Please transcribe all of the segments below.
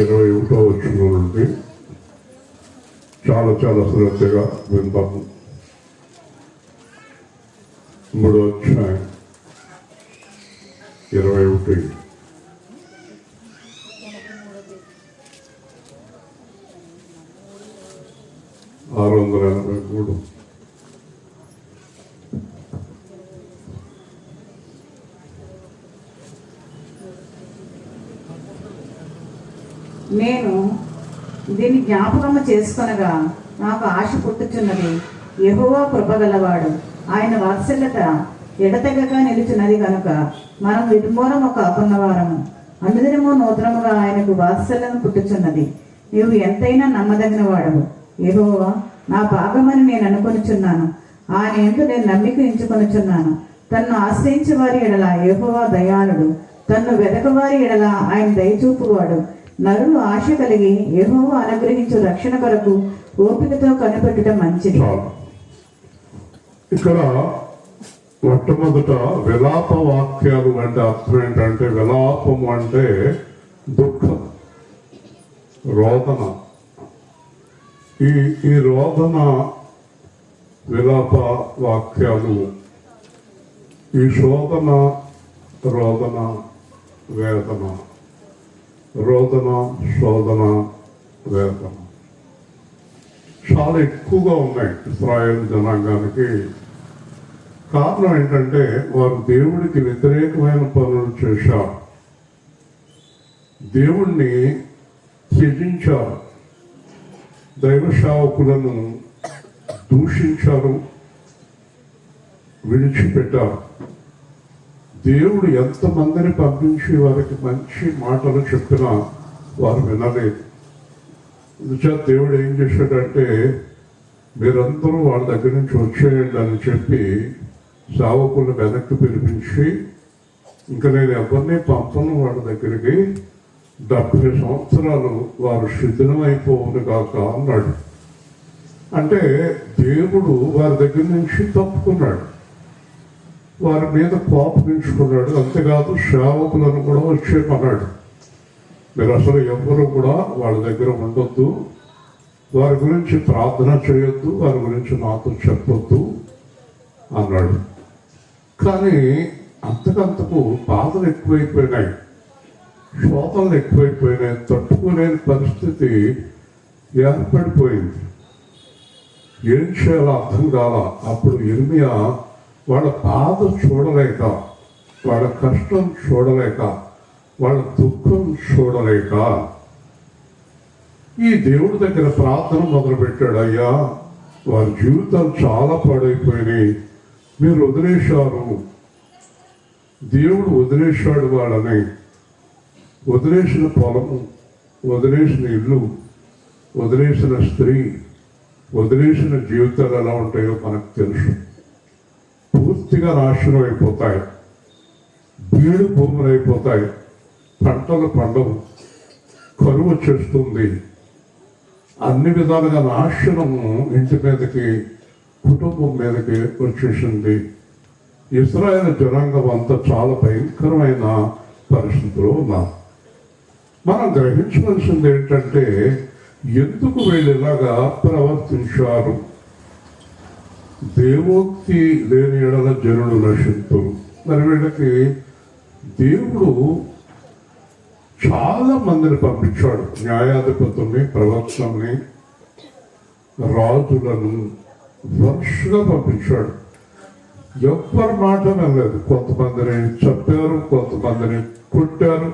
21వ వచనం నుండి చాలా శ్రద్ధగా విందాము. 3వ అధ్యాయం 21. నేను దీన్ని జ్ఞాపకము చేసుకొనగా నాకు ఆశ పుట్టుచున్నది. యెహోవా కృపగలవాడు, ఆయన వాత్సల్యత ఎడతెగక నిలుచున్నది కనుక మనం విడుమూలము కాకున్నవారము. అనుదినము నూతనముగా ఆయనకు వాత్సల్యం పుట్టుచున్నది. నీవు ఎంతైనా నమ్మదగిన వాడవు. యెహోవా నా భాగమని నేను అనుకొనుచున్నాను. ఆయన యందు నేను నమ్మిక ఉంచుకొనుచున్నాను. తన్ను ఆశ్రయించే వారి ఎడల యెహోవా దయాళుడు, తన్ను వెదకవారి ఎడల ఆయన దయచూపువాడు. నరులు ఆశ కలిగి యెహోవా అనుగ్రహించు రక్షణ కొరకు ఓపికతో కనిపెట్టడం మంచిది. ఇక్కడ మొట్టమొదట విలాప వాక్యాలు అంటే అర్థం ఏంటంటే, విలాపము అంటే దుఃఖం, రోదన. ఈ రోదన, విలాప వాక్యాలు, ఈ శోధన, రోదన, వేదన, రోదన, శోధన, వేదన చాలా ఎక్కువగా ఉన్నాయి ఇశ్రాయేలు జనాంగానికి. కారణం ఏంటంటే వారు దేవుడికి వ్యతిరేకమైన పనులు చేశారు, దేవుణ్ణి త్యజించారు, దైవ సేవకులను దూషించారు, విడిచిపెట్టారు. దేవుడు ఎంతమందిని పంపించి వారికి మంచి మాటలు చెప్పినా వారు వినలేదు. అందుచేత దేవుడు ఏం చేశాడంటే, మీరందరూ వాళ్ళ దగ్గర నుంచి వచ్చేయండి అని చెప్పి సేవకులను వెనక్కి పిలిపించి, ఇంకా నేను ఎవరిని పంపను వాళ్ళ దగ్గరికి, 70 సంవత్సరాలు వారు శిథిలం అయిపోవును కాక అన్నాడు. అంటే దేవుడు వారి దగ్గర నుంచి తప్పుకున్నాడు, వారి మీద కోపగించుకున్నాడు. అంతేకాదు సేవకులను కూడా వచ్చేయమన్నాడు. మీరు అసలు ఎవరు కూడా వాళ్ళ దగ్గర ఉండొద్దు, వారి గురించి ప్రార్థన చేయొద్దు, వారి గురించి నాతో చెప్పొద్దు అన్నాడు. కానీ అంతకంతకు బాధలు ఎక్కువైపోయినాయి, శోధనలు ఎక్కువైపోయినాయి, తట్టుకోలేని పరిస్థితి ఏర్పడిపోయింది. ఏం చేయాలో అర్థం కాల. అప్పుడు ఇర్మియా వాళ్ళ బాధ చూడలేక, వాళ్ళ కష్టం చూడలేక, వాళ్ళ దుఃఖం చూడలేక ఈ దేవుడి దగ్గర ప్రార్థన మొదలుపెట్టాడు. అయ్యా, వారి జీవితాలు చాలా పాడైపోయినాయి, మీరు వదిలేశారు, దేవుడు వదిలేశాడు వాళ్ళని. వదిలేసిన పొలము, వదిలేసిన ఇల్లు, వదిలేసిన స్త్రీ, వదిలేసిన జీవితాలు ఎలా ఉంటాయో మనకు తెలుసు. పూర్తిగా నాశనం అయిపోతాయి, బీడు భూములు అయిపోతాయి, పంటలు పండవు, కరువు వచ్చేస్తుంది, అన్ని విధాలుగా నాశనము ఇంటి మీదకి, కుటుంబం మీదకి వచ్చేసింది. ఇశ్రాయేలు జనాంగం అంతా చాలా భయంకరమైన పరిస్థితిలో ఉన్నారు. మనం గ్రహించవలసింది ఏంటంటే, ఎందుకు వీళ్ళు ఇలాగా ప్రవర్తించారు? దేవోక్తి లేని ఎడల జనులు నశింతురు. మరి వీళ్ళకి దేవుడు చాలా మందిని పంపించాడు, న్యాయాధిపతుల్ని, ప్రవక్తల్ని, రాజులను వరుసగా పంపించాడు. ఎవ్వరి మాట వినలేదు. కొంతమందిని చెప్పారు, కొంతమందిని కొట్టారు,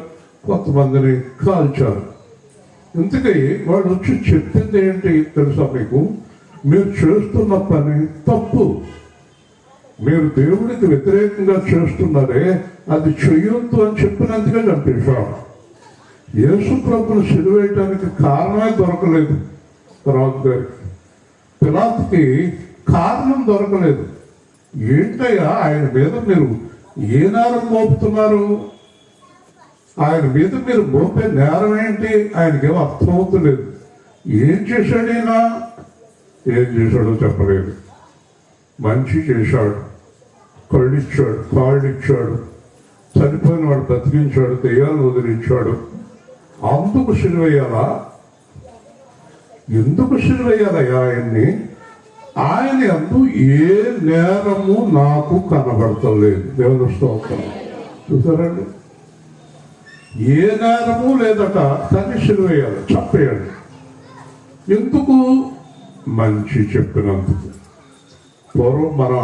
కొంతమందిని కాల్చారు. ఇంతకీ వాడు వచ్చి చెప్పింది ఏంటి తెలుసా మీకు? మీరు చేస్తున్న పని తప్పు, మీరు దేవుడికి వ్యతిరేకంగా చేస్తున్నారే, అది చెయ్యొద్దు అని చెప్పినందుకే చంపేశాడు. యేసు ప్రభువును సిలువేయటానికి కారణమే దొరకలేదు రాజు గారికి. పిలాతుకి కారణం దొరకలేదు. ఏంటయ్యా, ఆయన మీద మీరు ఏ నేరం మోపుతున్నారు? ఆయన మీద మీరు మోపే నేరం ఏంటి? ఆయనకేమో అర్థమవుతలేదు. ఏం చేశాడు ఈయన? ఏం చేశాడో చెప్పలేదు. మంచి చేశాడు, కళ్ళిచ్చాడు, కాళ్ళిచ్చాడు, చనిపోయిన వాడు బ్రతికించాడు, దెయ్యాలు వదిలించాడు, అందుకు సిలువేయాలా? ఎందుకు సిలువేయాలయ్యా ఆయన్ని? ఆయన అందు ఏ నేరము నాకు కనబడతలేదు. దేవుని స్తోత్రం. చూసారండి, ఏ నేరము లేదట, కానీ సిలువేయాలి, చంపేయాలి. ఎందుకు? మంచి చెప్పినందుకు. పూర్వం మన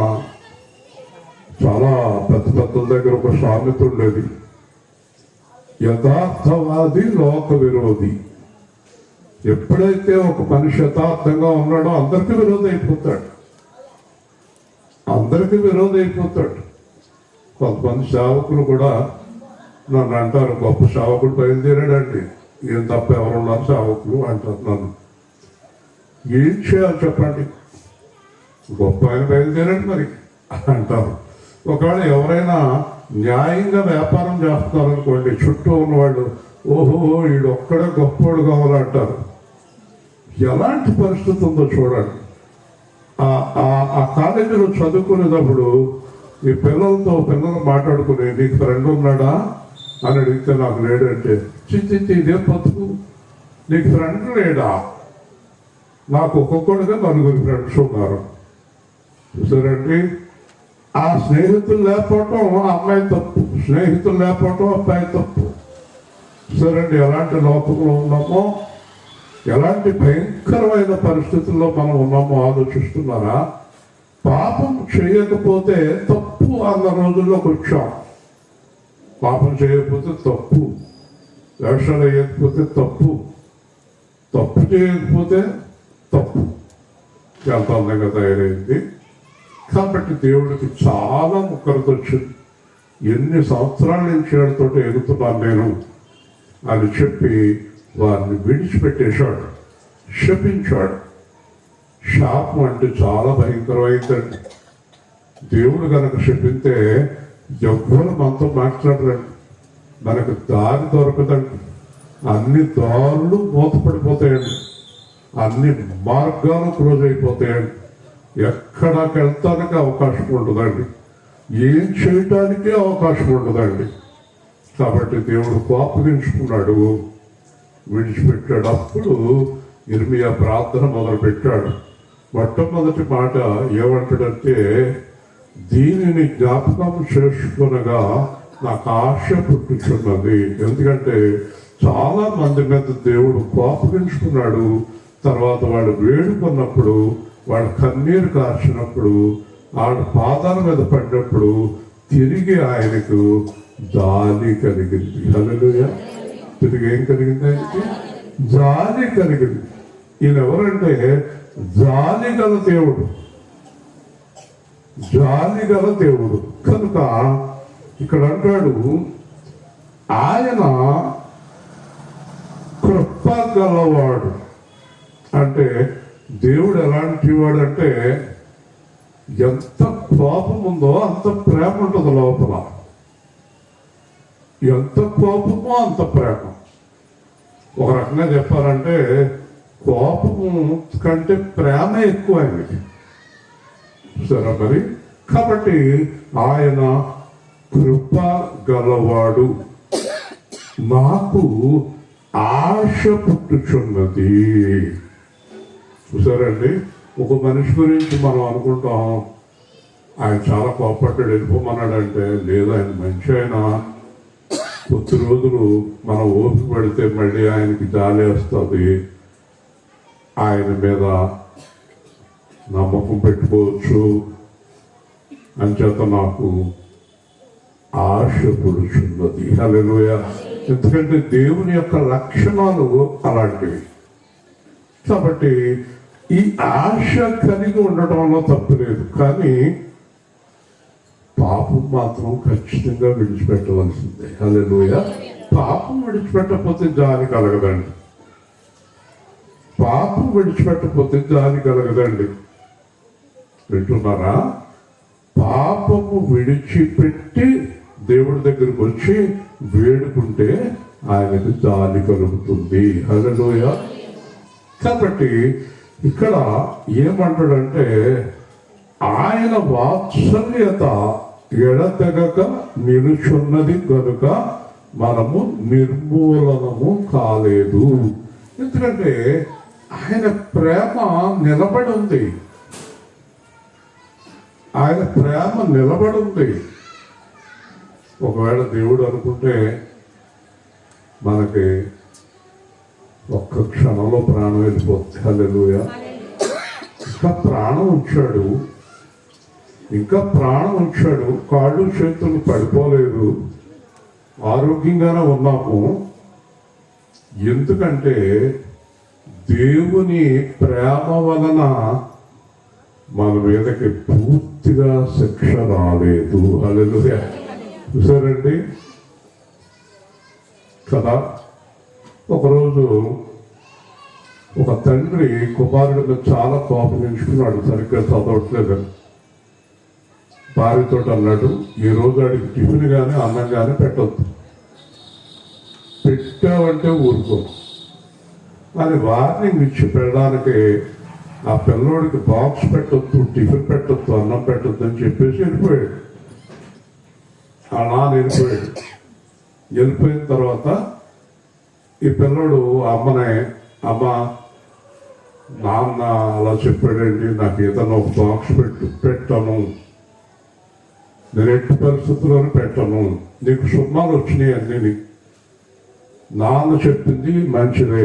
చాలా పెద్ద పెద్దల దగ్గర ఒక సామెత ఉండేది, యథార్థవాది లోక విరోధి. ఎప్పుడైతే ఒక మనిషి యథార్థంగా ఉన్నాడో అందరికీ విరోధి అయిపోతాడు, అందరికీ విరోధి అయిపోతాడు. కొంతమంది సేవకులు కూడా నన్ను అంటారు, గొప్ప సేవకుడు బయలుదేరాడండి, ఏం తప్ప ఎవరున్నారు సేవకులు అంటారు నన్ను. ఏం చేయాలి చెప్పండి, గొప్ప ఆయన బయలుదేరాడు మరి అంటారు. ఒకవేళ ఎవరైనా న్యాయంగా వ్యాపారం చేస్తున్నారనుకోండి, చుట్టూ ఉన్నవాళ్ళు ఓహో వీడు ఒక్కడే గొప్పోడు కావాలంటారు. ఎలాంటి పరిస్థితి ఉందో చూడండి. ఆ కాలేజీలో చదువుకునేటప్పుడు ఈ పిల్లలు మాట్లాడుకుని, నీకు ఫ్రెండ్ ఉన్నాడా అని అడిగితే నాకు లేడంటే, చిచ్చి ఇదే బతుకు, నీకు ఫ్రెండ్ లేడా? నాకు ఒక్కొక్కడిగా 4 ఫ్రెండ్స్ ఉన్నారు. చూసారండి, ఆ స్నేహితులు లేకపోవటం అమ్మాయి తప్పు, స్నేహితులు లేకపోవటం అబ్బాయి తప్పు. చూసారండి, ఎలాంటి లోకంలో ఉన్నామో, ఎలాంటి భయంకరమైన పరిస్థితుల్లో మనం ఉన్నామో ఆలోచిస్తున్నారా? పాపం చేయకపోతే తప్పు అన్న రోజుల్లోకి వచ్చాం. పాపం చేయకపోతే తప్పు, వేషాలు వేయకపోతే తప్పు, తప్పు చేయకపోతే తప్పు, ఎంత అందంగా తయారైంది. కాబట్టి దేవుడికి చాలా ముక్కరత వచ్చింది. ఎన్ని సంవత్సరాల నుంచి వాడితో ఎగుతున్నాను నేను అని చెప్పి వారిని విడిచిపెట్టేశాడు, శపించాడు. శాపం అంటే చాలా భయంకరమైందండి. దేవుడు కనుక శపిస్తే ఎవ్వరు మనతో మాట్లాడరండి, మనకు దారి దొరకదండి. అన్ని దారులు మూతపడిపోతాయండి, అన్ని మార్గాలు క్లోజ్ అయిపోతాయండి. ఎక్కడికి వెళ్తానికి అవకాశం ఉండదండి, ఏం చేయటానికి అవకాశం ఉండదండి. కాబట్టి దేవుడు కోపగించుకున్నాడు, విడిచిపెట్టాడు. అప్పుడు ఇర్మియా ప్రార్థన మొదలుపెట్టాడు. మొట్టమొదటి మాట ఏమంటాడంటే, దీనిని జ్ఞాపకం చేసుకునగా నాకు ఆశ పుట్టుచున్నది. ఎందుకంటే చాలా మంది మీద దేవుడు కోపగించుకున్నాడు. తర్వాత వాడు వేడుకున్నప్పుడు, వాడు కన్నీరు కార్చినప్పుడు, వాడు పాదాల మీద పడినప్పుడు తిరిగి ఆయనకు జాలి కలిగింది. హల్లెలూయా. తిరిగి ఏం కలిగింది? ఆయనకి జాలి కలిగింది. ఈయన ఎవరంటే జాలి గల దేవుడు, జాలి గల దేవుడు. కనుక ఇక్కడ అంటాడు, ఆయన కృప గలవాడు. అంటే దేవుడు ఎలాంటి వాడు అంటే, ఎంత కోపం ఉందో అంత ప్రేమ ఉంటుంది లోపల, ఎంత కోపమో అంత ప్రేమ. ఒక రకంగా చెప్పాలంటే కోపము కంటే ప్రేమ ఎక్కువ ఆయనకి, సరే మరి. కాబట్టి ఆయన కృప గలవాడు, నాకు ఆశ పుట్టుచున్నది. చూసారండి, ఒక మనిషి గురించి మనం అనుకుంటాం ఆయన చాలా కోపడ్డాడు వెళ్ళిపోమన్నాడంటే, లేదు ఆయన మంచి ఆయన, కొద్ది రోజులు మనం ఓపిక పెడితే మళ్ళీ ఆయనకి జాలి వస్తుంది, ఆయన మీద నమ్మకం పెట్టుకోవచ్చు అంచేత నాకు ఆశ పుడుచున్నది. హల్లెలూయా. ఎందుకంటే దేవుని యొక్క లక్షణాలు అలాంటివి. కాబట్టి ఈ ఆశ కలిగి ఉండటంలో తప్పు లేదు, కానీ పాపం మాత్రం ఖచ్చితంగా విడిచిపెట్టవలసిందే. హల్లెలూయా. పాపం విడిచిపెట్టకపోతే జాలి కలగదండి, పాపం విడిచిపెట్టకపోతే జాలి కలగదండి. వింటున్నారా? పాపము విడిచిపెట్టి దేవుడి దగ్గరికి వచ్చి వేడుకుంటే ఆయనకు జాలి కలుగుతుంది. హల్లెలూయా. కాబట్టి ఇక్కడ ఏమంటాడంటే, ఆయన వాత్సల్యత ఎడతెగక నిలుచున్నది కనుక మనము నిర్మూలనము కాలేదు. ఎందుకంటే ఆయన ప్రేమ నిలబడి ఉంది. ఆయన ప్రేమ నిలబడి ఉంది. ఒకవేళ దేవుడు అనుకుంటే మనకి ఒక్క క్షణంలో ప్రాణం వెళ్ళిపోతుంది. హల్లెలూయా. ఇంకా ప్రాణం ఉంచాడు, ఇంకా ప్రాణం ఉంచాడు. కాళ్ళు చేతులు పడిపోలేదు, ఆరోగ్యంగానే ఉన్నాము. ఎందుకంటే దేవుని ప్రేమ వలన మన మీదకి పూర్తిగా శిక్ష రాలేదు. హల్లెలూయా. చూసారండి కదా. ఒకరోజు ఒక తండ్రి కుమారుడి మీద చాలా కోపగించుకున్నాడు, సరిగ్గా చదవట్లేదని. భార్యతో అన్నాడు, ఈ రోజు ఆడికి టిఫిన్ కానీ అన్నం కానీ పెట్టద్దు, పెట్టావంటే ఊరుకో అని వార్నింగ్ ఇచ్చి పెళ్ళడానికి ఆ పిల్లోడికి బాక్స్ పెట్టొద్దు, టిఫిన్ పెట్టొద్దు, అన్నం పెట్టొద్దు అని చెప్పేసి వెళ్ళిపోయాడు. ఆ నాన్న వెళ్ళిపోయాడు. వెళ్ళిపోయిన తర్వాత ఈ పిల్లోడు అమ్మనే, అమ్మ నాన్న అలా చెప్పాడండి, నాకు ఏదైనా ఒక బాక్స్ పెట్టాను, నేను ఎట్టి పరిస్థితుల్లోనూ పెట్టను, నీకు సున్నాలు వచ్చినాయి అన్నీ, నాన్న చెప్పింది మంచిదే,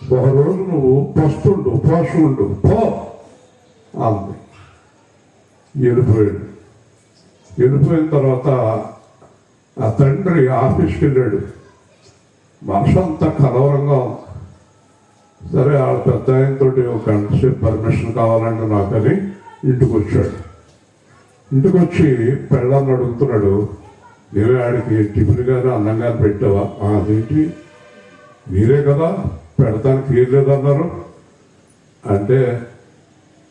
ఒక రోజు నువ్వు పస్తుండు, ఉపవాసం ఉండు పో అంది. వెళ్ళిపోయాడు. వెళ్ళిపోయిన తర్వాత ఆ తండ్రి ఆఫీస్కి వెళ్ళాడు. మనసు అంతా కలవరంగా ఉంది. సరే ఆ పెద్ద ఆయనతో ఒక గంట సేపు పర్మిషన్ కావాలంటే నాకని ఇంటికి వచ్చాడు. ఇంటికి వచ్చి పెళ్ళాన్ని అడుగుతున్నాడు, నేనే ఆడికి టిఫిన్ కానీ అన్నం కానీ పెట్టావా? అదేంటి మీరే కదా పెడతానికి ఏం లేదన్నారు అంటే,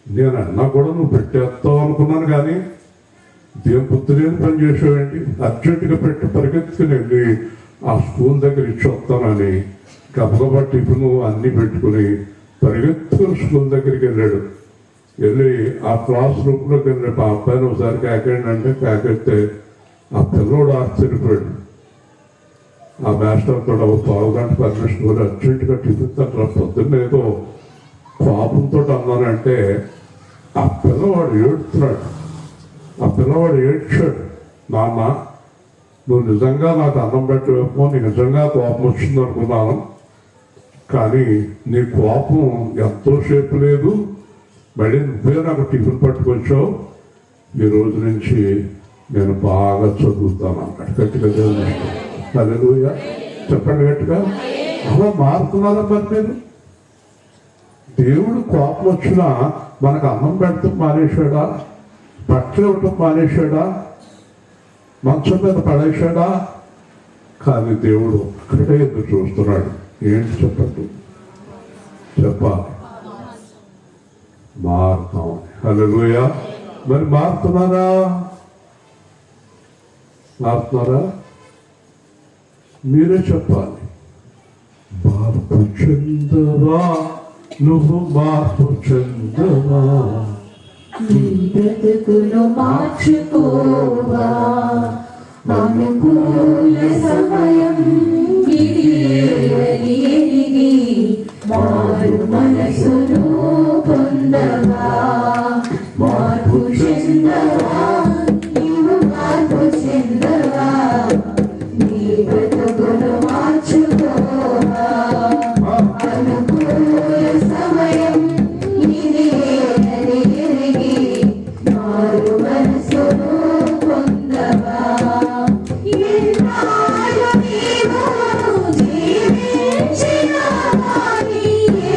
నేను అన్నా కూడా నువ్వు పెట్టేస్తావు అనుకున్నాను, కానీ దేని పుత్రులేని పని చేసావేంటి? అర్జెంటుగా పెట్టి పరిగెత్తుకుని వెళ్ళి ఆ స్కూల్ దగ్గర ఇచ్చి వస్తానని గబగబా టిఫిన్ అన్నీ పెట్టుకుని పరిగెత్తుకుని స్కూల్ దగ్గరికి వెళ్ళాడు. వెళ్ళి ఆ క్లాస్ రూమ్లోకి వెళ్ళి ఆ అబ్బాయిని ఒకసారి కాకేయండి అంటే కాకెత్తే ఆ పిల్లోడు ఆశ్చర్యపోయాడు. ఆ మాస్టర్ కూడా ఒక పావు గంట పర్మిషన్ కూడా అర్జెంటుగా టిఫిన్ తట్రా పొద్దున్న ఏదో కోపంతో అన్నానంటే ఆ పిల్లవాడు ఏడుస్తున్నాడు. ఆ పిల్లవాడు ఏడ్చాడు, నాన్న నువ్వు నిజంగా నాకు అన్నం పెట్టవేమో, నీకు నిజంగా కోపం వచ్చింది అనుకున్నాను, కానీ నీ కోపం ఎంతో సేపు లేదు, మళ్ళీ నువ్వే నాకు టిఫిన్ పట్టుకొచ్చావు, ఈ రోజు నుంచి నేను బాగా చదువుతాను అన్నాడు. గట్టిగా చదువు. హల్లెలూయా. చెప్పండి గట్టిగా. అలా మారుతున్నారా మరి మీరు? దేవుడు కోపం వచ్చినా మనకు అన్నం పెడతాం మానేశాడా? బట్టలు ఇవ్వటం మానేశాడా? మంచం మీద పడేశాడా? కానీ దేవుడు ఒక్కటే ఎదురు చూస్తున్నాడు. ఏంటి చెప్పండి? చెప్పాలి, మారుతాం. హల్లెలూయా. మరి మారుతున్నారా? మారుతున్నారా? మీరే చెప్పాలి. మార్పు చెందవా, నువ్వు మార్పు చెందవా, నీ బ్రతుకును మార్చుకోవా, అనుకూల సమయం ఇది అని ఎరిగి మారు మనసును పొందవా, మార్పు చెందవా, నీవు మార్పు చెందవా, నీ బ్రతుకును మార్చుకోవా, అనుకూల సమయం ఇది అని ఎరిగి మారు మనసును పొందవా. ఎన్నాళ్ళు నీవు జీవించినా కానీ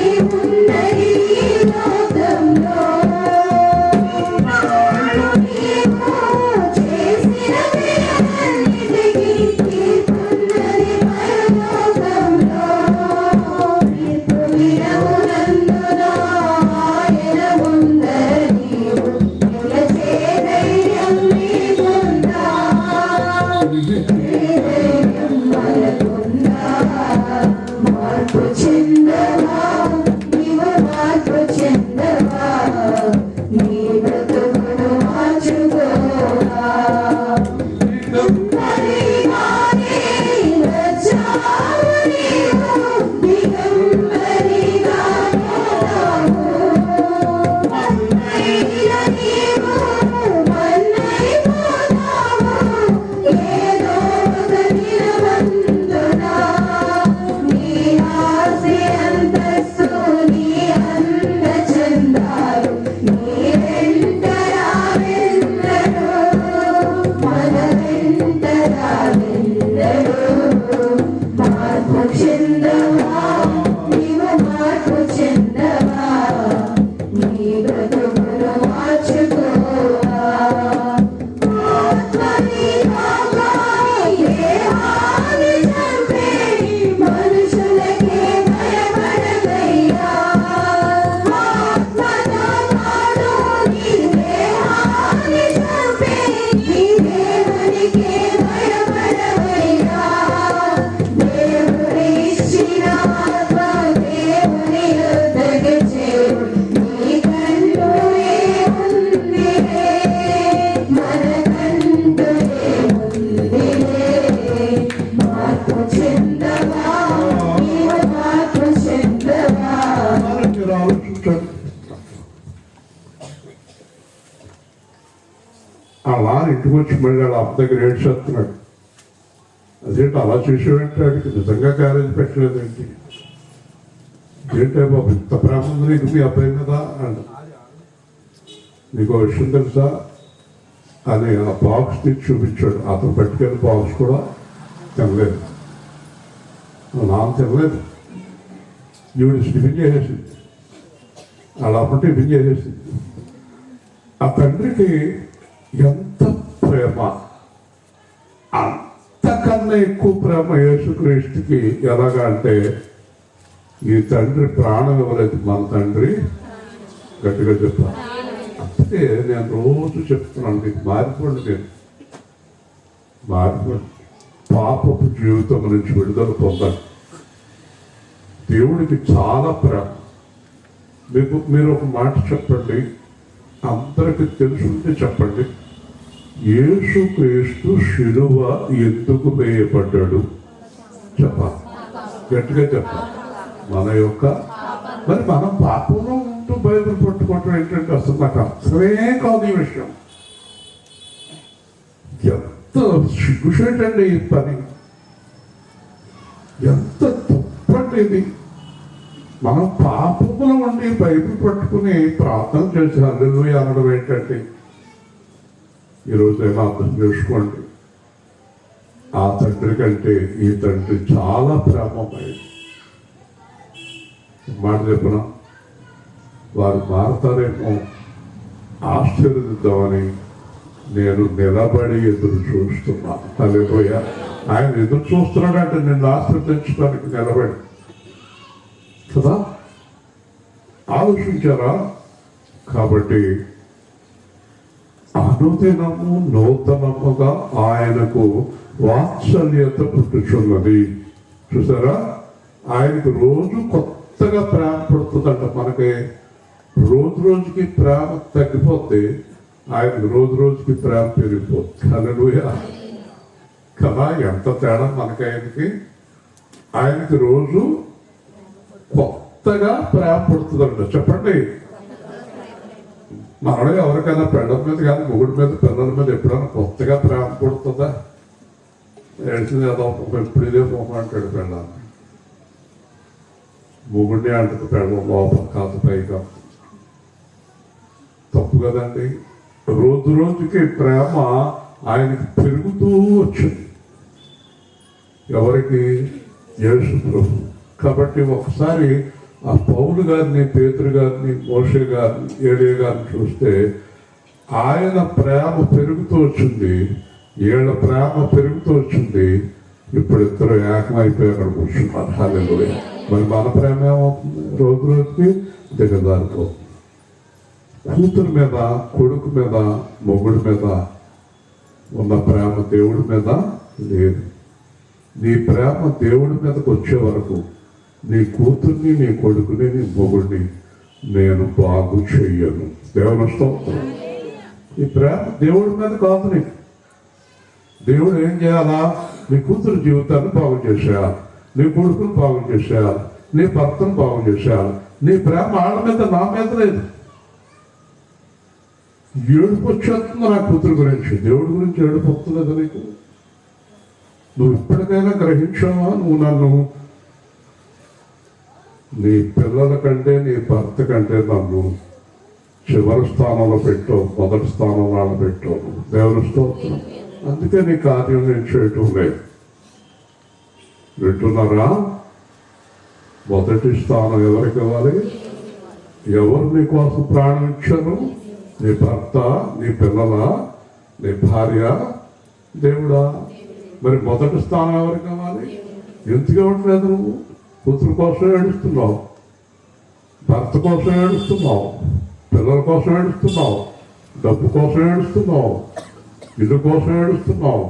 ఏమున్నది ఈ లోకంలో? ఎన్నాళ్ళు నీవు చేసినవి అన్నిటికీ తీర్పున్నది పరలోకంలో. తీర్పు వినవునందున ఆయన ముందర నీవు నిలచే ధైర్యం నీకుందా? ధైర్యం మనకుందా? మార్పు చెందవా, నీవు మార్పు చెందవా, నీ బ్రతుకును మార్చుకోవా. నెమ్మదిగానే వచ్చి మళ్ళీ వాళ్ళ అమ్మ దగ్గర ఏడ్చేస్తున్నాడు. అదేంటి అలా చేసేవేంటి, వాడికి నిజంగా క్యారేజ్ పెట్టలేదేంటి, ఏంటే బాబు ఇంత ప్రేమ ఉంది నీకు మీ అబ్బాయి కదా అంట. నీకు విషయం తెలుసా అని ఆ బాక్స్ తీసి చూపించాడు. అతను పట్టుకెళ్ళి బాక్స్ కూడా తినలేదు, నాన్న తినలేదు. ఈవిడ టిఫిన్ చేసేసింది, అలా అమ్మ టిఫిన్ చేసేసింది. ఆ తండ్రికి ఎంత ప్రేమ, అంతకన్నా ఎక్కువ ప్రేమ యేసుక్రీస్తుకి. ఎలాగా అంటే ఈ తండ్రి ప్రాణం ఇవ్వలేదు, మన తండ్రి గట్టిగా చెప్పాలి. అంటే నేను రోజు చెప్తున్నాను, మీకు మారిపోండి, నేను మారిపోండి, పాపపు జీవితం నుంచి విడుదల పొందండి. దేవుడికి చాలా ప్రేమ. మీరు ఒక మాట చెప్పండి, అందరికి తెలుసుంటే చెప్పండి. యేసుక్రీస్తు శిలువ ఎందుకు వేయబడ్డాడు చెప్పాలి, గట్టిగా చెప్పాలి. మన యొక్క మరి మనం పాపంలో ఉంటూ బైబిల్ పట్టుకోవటం ఏంటంటే అసలు నాకు అర్థమే కాదు ఈ విషయం. ఎంత సిగ్గుచేటండి ఈ పని, ఎంత తప్పండి ఇది. మనం పాపములో ఉండి బైబిల్ పట్టుకుని ప్రార్థన చేసి హల్లెలూయా అనడం ఏంటంటే, ఈరోజైనా అర్థం చేసుకోండి, ఆ తండ్రి కంటే ఈ తండ్రి చాలా ప్రేమమైంది. మాట చెప్పిన వారు మారతారేమో ఆశీర్వదిద్దామని నేను నిలబడి ఎదురు చూస్తున్నాను. హల్లెలూయా. ఆయన ఎదురు చూస్తున్నాడంటే నిన్ను ఆశీర్వదించడానికి నిలబడి కదా, ఆలోచించారా? కాబట్టి అనుదినము నూతనముగా ఆయనకు వాత్సల్యత పుట్టుచున్నది. చూసారా, ఆయనకు రోజు కొత్తగా ప్రేమ పుడుతుందంట. మనకి రోజు రోజుకి ప్రేమ తగ్గిపోతే ఆయనకు రోజు రోజుకి ప్రేమ పెరిగిపోతుంది. హల్లెలూయా కదా, ఎంత తేడా మనకి ఆయనకి రోజు కొత్తగా ప్రేమ పుడుతుందంట. చెప్పండి, మనలో ఎవరికైనా పెళ్ళ మీద కానీ మొగుడి మీద పిల్లల మీద ఎప్పుడైనా కొత్తగా ప్రేమ పుడుతుందా? ఏడ్చింది ఏదో ఎప్పుడు ఇదే మొహం అంటాడు పెళ్ళాన్ని, మొగుడిని అంటుంది పెళ్ళం లోపల కాదు పైగా. తప్పు కదండి. రోజు రోజుకి ప్రేమ ఆయనకి పెరుగుతూ వచ్చింది. ఎవరికి? యేసు ప్రభు. కాబట్టి ఒకసారి ఆ పౌలు గారిని, పేతురు గారిని, మోషే గారిని, ఏలియా గారిని చూస్తే ఆయన ప్రేమ పెరుగుతూ వచ్చింది, వీళ్ళ ప్రేమ పెరుగుతూ వచ్చింది. ఇప్పుడు ఇద్దరు ఏకమైపోయి అక్కడ కూర్చున్నారు. హల్లెలూయా. మరి మన ప్రేమ ఏమవుతుంది? రోజు రోజుకి దిగజారిపోతుంది. కూతురు మీద, కొడుకు మీద, మొగుడి మీద ఉన్న ప్రేమ దేవుడి మీద లేదు. నీ ప్రేమ దేవుడి మీదకి వచ్చే వరకు నీ కూతుర్ని, నీ కొడుకుని, నీ మొగుడిని నేను బాగు చెయ్యను. దేవుని స్తోత్రం. ఈ ప్రేమ దేవుడి మీద కాదు. నీకు దేవుడు ఏం చేయాలా? నీ కూతురు జీవితాన్ని బాగు చేసేయాలి, నీ కొడుకుని బాగు చేసేయాలి, నీ భర్తను బాగు చేసేయాలి. నీ ప్రేమ ఆళ్ళ మీద, నా మీద లేదు. ఏడుపు వచ్చేస్తుంది నా కూతురు గురించి, దేవుడి గురించి ఏడుపు వస్తుంది నీకు. నువ్వు ఇప్పటికైనా గ్రహించావా? నువ్వు నన్ను నీ పిల్లల కంటే, నీ భర్త కంటే నన్ను చివరి స్థానంలో పెట్టావు, మొదటి స్థానంలో పెట్టావు. దేవుని స్తోత్రం. అందుకే నీ కార్యం నేను చేయటం లేదు. వింటున్నారా? మొదటి స్థానం ఎవరికి ఇవ్వాలి? ఎవరు నీ కోసం ప్రాణం ఇచ్చారు? నీ భర్త, నీ పిల్లల, నీ భార్య, దేవుడా? మరి మొదటి స్థానం ఎవరికి కావాలి? ఎందుకు ఇవ్వట్లేదు? నువ్వు కూతురు కోసం ఏడుస్తున్నావు, భర్త కోసం ఏడుస్తున్నావు, పిల్లల కోసం ఏడుస్తున్నావు, డబ్బు కోసం ఏడుస్తున్నావు, ఇల్లు కోసం ఏడుస్తున్నావు,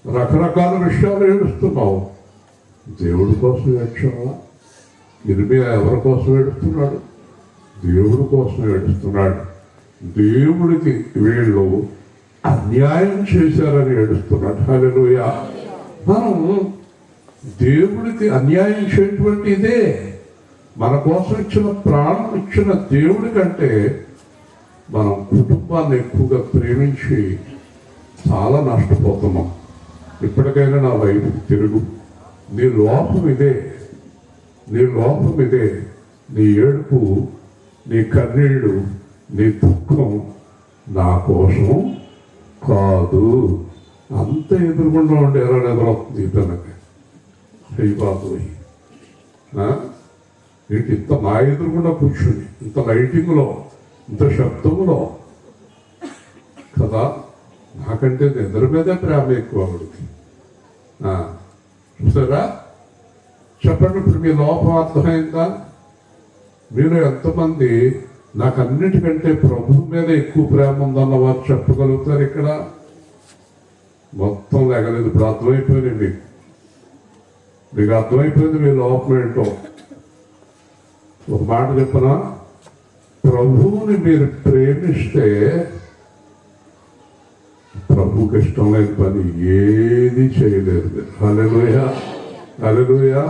రకరకాల విషయాలు ఏడుస్తున్నావు. దేవుడి కోసం ఏడ్చావా? ఇరిమియా ఎవరి కోసం ఏడుస్తున్నాడు? దేవుడి కోసం ఏడుస్తున్నాడు. దేవుడికి వీళ్ళు అన్యాయం చేశారని ఏడుస్తున్నాడు. హల్లెలూయా. మనం దేవుడికి అన్యాయం చేయటువంటి ఇదే. మన కోసం ఇచ్చిన ప్రాణం ఇచ్చిన దేవుడి కంటే మనం కుటుంబాన్ని ఎక్కువగా ప్రేమించి చాలా నష్టపోతున్నాం. ఇప్పటికైనా నా వైపుకి తిరుగు. నీ లోపం ఇదే, నీ లోపం ఇదే. నీ ఏడుపు, నీ కన్నీళ్ళు, నీ దుఃఖం నా కోసం కాదు. అంత ఎదురుకుండా ఉండే ఎలా ఎదురవుతుంది ఇతనికి. అయిపోతుంది ఏంటి ఇంత నా ఎదురుకుండా కూర్చుని, ఇంత లైటింగ్లో, ఇంత శబ్దంలో కదా. నాకంటే నిద్ర మీదే ప్రేమ ఎక్కువ ఆవిడకి. చూసారా? చెప్పండి, ఇప్పుడు మీ లోపం అర్థమైందా? మీరు ఎంతమంది నాకు అన్నిటికంటే ప్రభు మీద ఎక్కువ ప్రేమ ఉందన్న వారు చెప్పగలుగుతారు? ఇక్కడ మొత్తం లేగలేదు. ఇప్పుడు అర్థమైపోయింది మీకు అర్థమైపోయింది మీ లోపం ఏంటో. ఒక మాట చెప్పనా, ప్రభువుని మీరు ప్రేమిస్తే ప్రభువుకి ఇష్టం లేని పని ఏది చేయలేదు మీరు. హల్లెలూయా, హల్లెలూయా.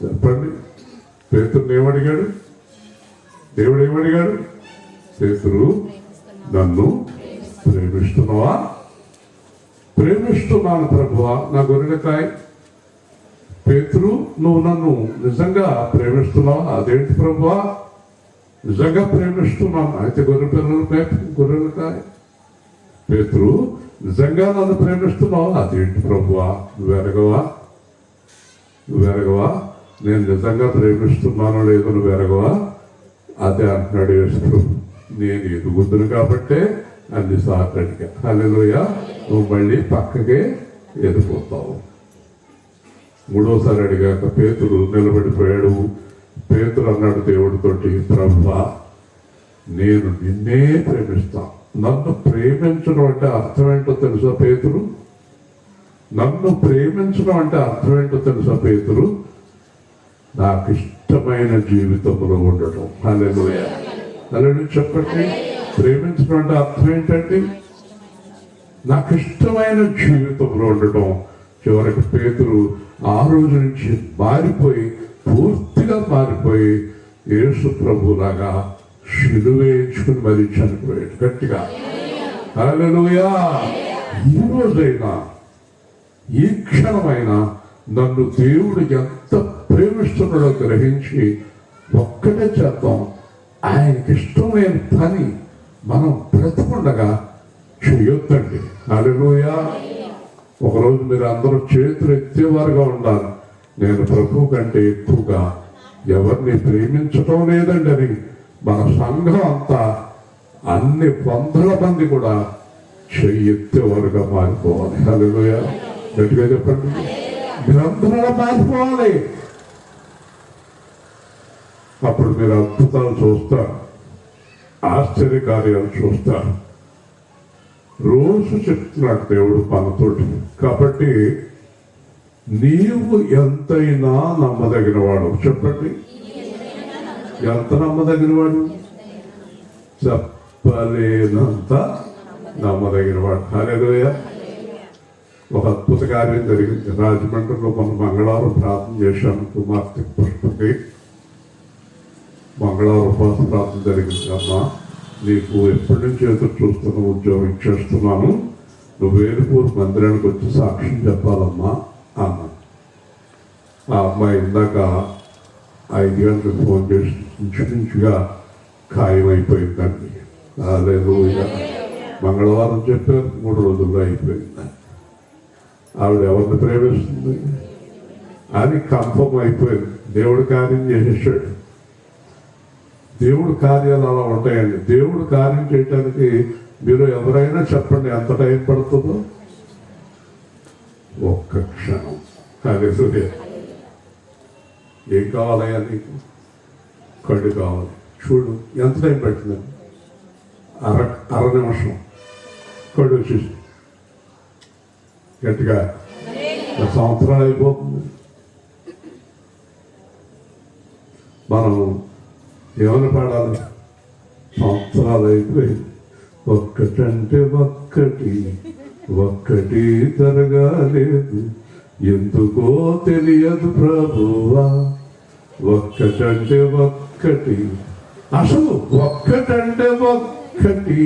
చెప్పండి, పేతురుని ఏమడిగాడు? దేవుడు ఏమడిగాడు? పేతురు, నన్ను ప్రేమిస్తున్నావా? ప్రేమిస్తున్నాను ప్రభువా, నా గొర్రెలకాయ. పేతురు, నువ్వు నన్ను నిజంగా ప్రేమిస్తున్నావా? అదేంటి ప్రభువా, నిజంగా ప్రేమిస్తున్నాను. అయితే గొర్రె పిల్లలు గొర్రెలకాయ. పేతురు, నిజంగా నన్ను ప్రేమిస్తున్నావా? అదేంటి ప్రభువా, నువ్వు ఎరగవా? నేను నిజంగా ప్రేమిస్తున్నానో లేదో నువ్వు ఎరగవా? అదే అంటున్నాడు యేసు. నేను ఎదుగుద్దును కాబట్టే అన్నిసార్లు అడిగా. హల్లెలూయా. నువ్వు మళ్ళీ పక్కకే ఎదిపోతావు. మూడోసారి అడిగాక పేతురు నిలబడిపోయాడు. పేతురు అన్నాడు దేవుడితోటి, ప్రభువా, నేను నిన్నే ప్రేమిస్తాను. నన్ను ప్రేమించడం అంటే అర్థం ఏంటో తెలుసా పేతురు? నన్ను ప్రేమించడం అంటే అర్థం ఏంటో తెలుసా పేతురు? నాకు ఇష్టమైన జీవితంలో ఉండటం. హల్లెలూయా, హల్లెలూయా. చెప్పండి, ప్రేమించడం అంటే అర్థం ఏంటండి? నాకు ఇష్టమైన జీవితంలో ఉండటం. చివరికి పేతురు ఆ రోజు నుంచి మారిపోయి, పూర్తిగా మారిపోయి, యేసు ప్రభులాగా శిలువేయించుకుని మరీ చనిపోయాడు గట్టిగా. హల్లెలూయా. ఈ రోజైనా, ఈ క్షణమైనా నన్ను దేవుడు ఎంత ప్రేమిస్తున్నాడో గ్రహించి ఒక్కటే చేద్దాం. ఆయనకి ఇష్టమైన పని మనం బ్రతకుండగా చేయొద్దండి. హల్లెలూయా. ఒకరోజు మీరు అందరూ చేతులు ఎత్తేవారుగా ఉండాలి. నేను ప్రభు కంటే ఎక్కువగా ఎవరిని ప్రేమించటం లేదండి అని మన సంఘం అంతా, అన్ని వందల మంది కూడా చెయ్యెత్తేవారుగా మారిపోవాలి. హల్లెలూయా. గట్టిగా చెప్పండి, మీరందరూ మారిపోవాలి. అప్పుడు మీరు అద్భుతాలు చూస్తారు, ఆశ్చర్యకార్యాలు చూస్తారు. రోజు చెప్తున్నాడు దేవుడు మనతోటి. కాబట్టి నీవు ఎంతైనా నమ్మదగిన వాడు. చెప్పండి, ఎంత నమ్మదగిన వాడు? చెప్పలేనంత నమ్మదగిన వాడు. హల్లెలూయా. ఒక అద్భుత కార్యం జరిగింది రాజమండ్రిలో. మనం మంగళవారం ప్రార్థన చేశాను. కుమార్తె పుష్పకి మంగళవారం ఉపవాస ప్రార్థన జరిగింది. అమ్మా, నీకు ఎప్పటి నుంచి ఎదురు చూస్తున్న ఉద్యోగం ఇచ్చేస్తున్నాను, నువ్వు వేలుపూర్ మందిరానికి వచ్చి సాక్ష్యం చెప్పాలమ్మా అన్నా. ఆ అమ్మాయి ఇందాక 5 గంటలకు ఫోన్ చేసి ఇంచుమించుగా ఖాయమైపోయిందండి. హల్లెలూయా. మంగళవారం చెప్పారు, 3 రోజుల్లో అయిపోయింది. ఆవిడ ఎవరిని ప్రేమిస్తుంది అని కన్ఫర్మ్ అయిపోయింది. దేవుడు కార్యం చేసేసాడు. దేవుడు కార్యాలు అలా ఉంటాయండి. దేవుడు కార్యం చేయటానికి మీరు ఎవరైనా చెప్పండి ఎంత టైం పడుతుందో? ఒక్క క్షణం. హల్లెలూయా. ఏం కావాలయ్యా నీకు? కళ్ళు కావాలి. చూడు ఎంత టైం పట్టిందండి? అర నిమిషం కళ్ళు వచ్చేసి గట్టిగా 1 సంవత్సరాలు అయిపోతుంది. మనం ఏమని పాడాలి? సంవత్సరాలు అయిపోయింది. ఒక్కటంటే ఒక్కటి జరగలేదు, ఎందుకో తెలియదు ప్రభువా. ఒక్కటంటే ఒక్కటి, అసలు ఒక్కటంటే ఒక్కటి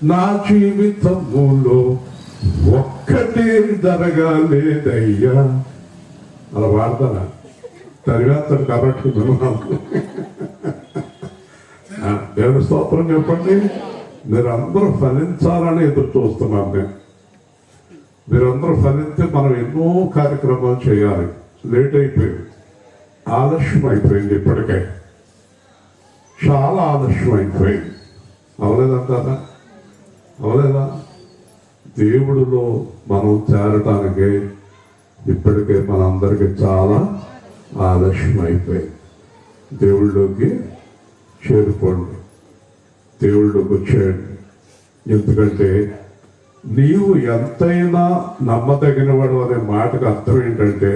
నా జీవితములో ఒక్కటే జరగలేదయ్యా. అలా వాడతారా? చదివేస్తాడు కాబట్టి దేవుని స్తోత్రం చెప్పండి. మీరందరూ ఫలించాలని ఎదురు చూస్తున్నాను నేను. మీరందరూ ఫలిస్తే మనం ఎన్నో కార్యక్రమాలు చేయాలి. లేట్ అయిపోయింది, ఆలస్యం అయిపోయింది, ఇప్పటికే చాలా ఆలస్యం అయిపోయింది. అవలేదంటారా? అవలేదా? దేవుడిలో మనం చేరటానికి ఇప్పటికే మనందరికీ చాలా ఆలస్యం అయిపోయింది. దేవుళ్ళలోకి చేరుకోండి, దేవుళ్ళలోకి వచ్చేయండి. ఎందుకంటే నీవు ఎంతైనా నమ్మదగినవాడు అనే మాటకు అర్థం ఏంటంటే